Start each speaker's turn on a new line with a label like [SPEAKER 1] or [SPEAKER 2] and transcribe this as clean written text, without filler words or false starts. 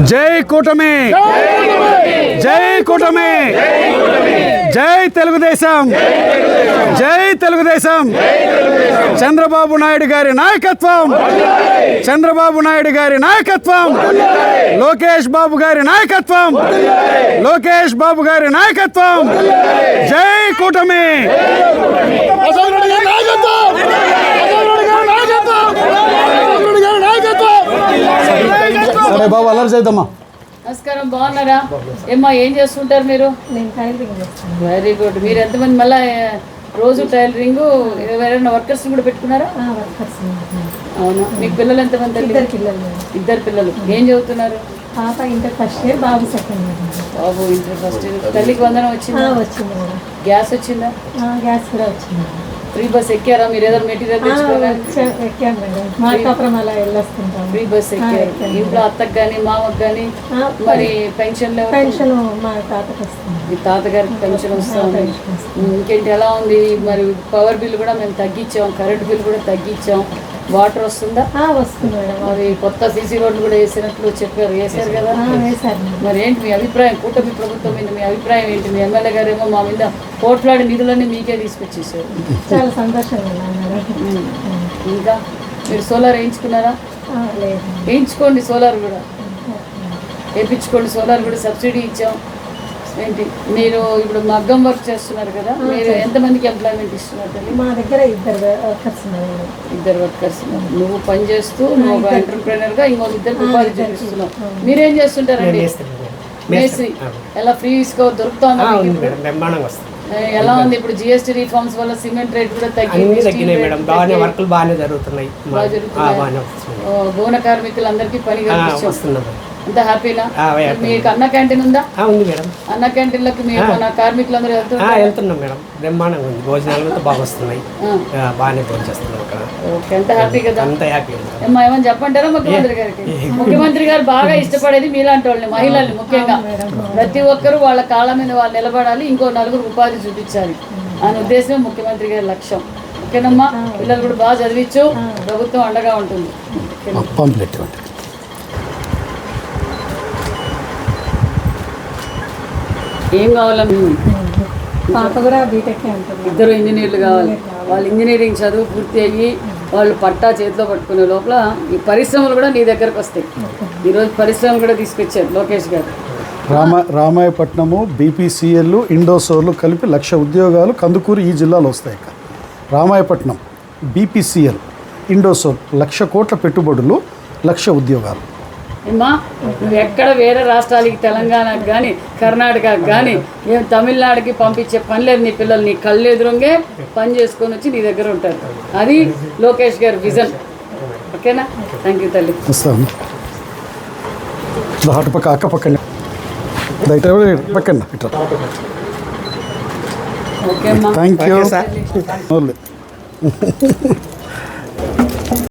[SPEAKER 1] జై కూటమి, జై కూటమి, జై తెలుగుదేశం, జై తెలుగుదేశం. చంద్రబాబు నాయుడు గారి నాయకత్వం, చంద్రబాబు నాయుడు గారి నాయకత్వం, లోకేష్ బాబు గారి నాయకత్వం, లోకేష్ బాబు గారి నాయకత్వం. జై కూటమి. సరే బాబు, అల్లరి చేద్దామా.
[SPEAKER 2] నమస్కారం, బాగున్నారా? ఏమ్మా, ఏం చేస్తుంటారు మీరు? Very good. మీరు ఎంతమంది మళ్ళీ రోజు టైలరింగ్ ఎవరైనా వర్కర్స్ కూడా పెట్టుకున్నారా? అవును. మీకు పిల్లలు ఎంతమంది? ఇద్దరు పిల్లలు. ఏం చదువుతున్నారు?
[SPEAKER 3] పాప ఇంటర్ ఫస్ట్ ఇయర్, బాబు సెకండ్ ఇయర్.
[SPEAKER 2] బాబు ఇంటర్ ఫస్ట్ ఇయర్. తల్లికి వందనం వచ్చిందా?
[SPEAKER 3] వచ్చింది మేడం.
[SPEAKER 2] గ్యాస్ వచ్చిందా?
[SPEAKER 3] గ్యాస్ కూడా వచ్చింది.
[SPEAKER 2] ఫ్రీ బస్ ఎక్కారా? మీరు ఏదో మెటీరియల్
[SPEAKER 3] ఎక్కాం మేడం. మార్కాపురం అలా వెళ్ళొస్తుంటాం.
[SPEAKER 2] ఫ్రీ బస్ ఎక్కారు. ఇంట్లో అత్తకు కానీ మామకు కానీ మరి పెన్షన్
[SPEAKER 3] పెన్షన్ మా తాతకు వస్తుంది.
[SPEAKER 2] మీ తాతగారికి పెన్షన్ వస్తుంది. ఇంకేంటి, ఎలా ఉంది? మరి పవర్ బిల్ కూడా మేము తగ్గించాం, కరెంట్ బిల్ కూడా తగ్గించాం. వాటర్ వస్తుందా?
[SPEAKER 3] వస్తుంది మేడం.
[SPEAKER 2] మరి కొత్త సీసీ రోడ్లు కూడా వేసినట్లు చెప్పారు, వేసారు కదా?
[SPEAKER 3] వేసారు.
[SPEAKER 2] మరి ఏంటి మీ అభిప్రాయం? కూటమి ప్రభుత్వం మీద మీ అభిప్రాయం ఏంటి? మీ ఎమ్మెల్యే గారు ఏమో మా మీద కోట్లాడి నిధులన్నీ మీకే తీసుకొచ్చేసారు.
[SPEAKER 3] చాలా సంతోషంగా ఉన్నాను.
[SPEAKER 2] ఇంకా మీరు సోలార్ వేయించుకున్నారా?
[SPEAKER 3] లేదు.
[SPEAKER 2] వేయించుకోండి, సోలార్ కూడా వేయించుకోండి. సోలార్ కూడా సబ్సిడీ ఇచ్చాం. ఏంటి, మీరు ఇప్పుడు మగ్గం వర్క్ చేస్తున్నారు కదా, మీరు ఎంతమందికి ఎంప్లాయ్మెంట్ ఇస్తున్నారు?
[SPEAKER 3] మా దగ్గర ఇద్దరు వర్కర్స్ ఉన్నారు.
[SPEAKER 2] ఇద్దరు వర్కర్స్. నువ్వు పని చేస్తూ నువ్వు ఒక ఎంటర్ప్రెనర్గా ఇంకొక ఇద్దరు ఉపాధి చూపిస్తున్నావు. మీరేం చేస్తుంటారండి? మేస్త్రి. ఎలా ఫ్రీ దొరుకుతుంది? ఎలా ఉంది ఇప్పుడు జిఎస్టీ రిఫార్మ్స్ వల్ల? సిమెంట్ రేట్ కూడా తగ్గింది.
[SPEAKER 4] వర్కులు బాగానే జరుగుతున్నాయి.
[SPEAKER 2] భవన కార్మికులందరికీ పని కల్పించాం. అంత హ్యాపీనా? మీకు అన్న క్యాంటీన్ ఉందా?
[SPEAKER 4] ఉంది మేడం.
[SPEAKER 2] అన్న క్యాంటీన్లోకి మీరు మన కార్మికులందరూ
[SPEAKER 4] వెళ్తున్నాం మేడం. బ్రహ్మాండంగా ఉంది. భోజనాలు బాగా వస్తున్నాయి. బాగానే భోజనం చేస్తున్నాం అక్కడ.
[SPEAKER 2] ఓకే, అంత హ్యాపీ కదా?
[SPEAKER 4] అంత హ్యాపీ.
[SPEAKER 2] ఏమని చెప్పంటారా ముఖ్యమంత్రి గారికి? ముఖ్యమంత్రి గారు బాగా ఇష్టపడేది మీలాంటి వాళ్ళని, మహిళల్ని ముఖ్యంగా. ప్రతి ఒక్కరూ వాళ్ళ కాళ్ళ మీద వాళ్ళు నిలబడాలి, ఇంకో నలుగురు ఉపాధి చూపించాలి అనే ఉద్దేశం ముఖ్యమంత్రి గారి లక్ష్యం. ఓకేనమ్మా, పిల్లలు కూడా బాగా చదివించు, ప్రభుత్వం అండగా ఉంటుంది. ఏం కావాలన్నా?
[SPEAKER 3] పాప కూడా బీటెక్ ఉంటుంది.
[SPEAKER 2] ఇద్దరు ఇంజనీర్లు కావాలి. వాళ్ళు ఇంజనీరింగ్ చదువు పూర్తి అయ్యి వాళ్ళు పట్టా చేతిలో పట్టుకునే లోపల ఈ పరిశ్రమలు కూడా నీ దగ్గరకు వస్తాయి. ఈరోజు పరిశ్రమ కూడా తీసుకొచ్చారు లోకేష్ గారు.
[SPEAKER 1] రామాయపట్నము, బీపీసీఎల్, ఇండోసోర్లు కలిపి 1,00,000 ఉద్యోగాలు కందుకూరు ఈ జిల్లాలో వస్తాయి. రామాయపట్నం, బీపీసీఎల్, ఇండోసోర్ 1,00,000 కోట్ల పెట్టుబడులు, 1,00,000 ఉద్యోగాలు.
[SPEAKER 2] అమ్మా, నువ్వు ఎక్కడ వేరే రాష్ట్రాలకి, తెలంగాణకు కానీ కర్ణాటకకు కానీ తమిళనాడుకి పంపించే పని లేదు. నీ పిల్లలు నీ కళ్ళు ఎదురుంగే పని చేసుకొని వచ్చి నీ దగ్గర ఉంటారు. అది లోకేష్ గారి విజన్. ఓకేనా? థ్యాంక్ యూ తల్లి.
[SPEAKER 1] అటు పక్క అక్క పక్కన పక్కన.
[SPEAKER 2] ఓకే అమ్మా,
[SPEAKER 1] థ్యాంక్ యూ.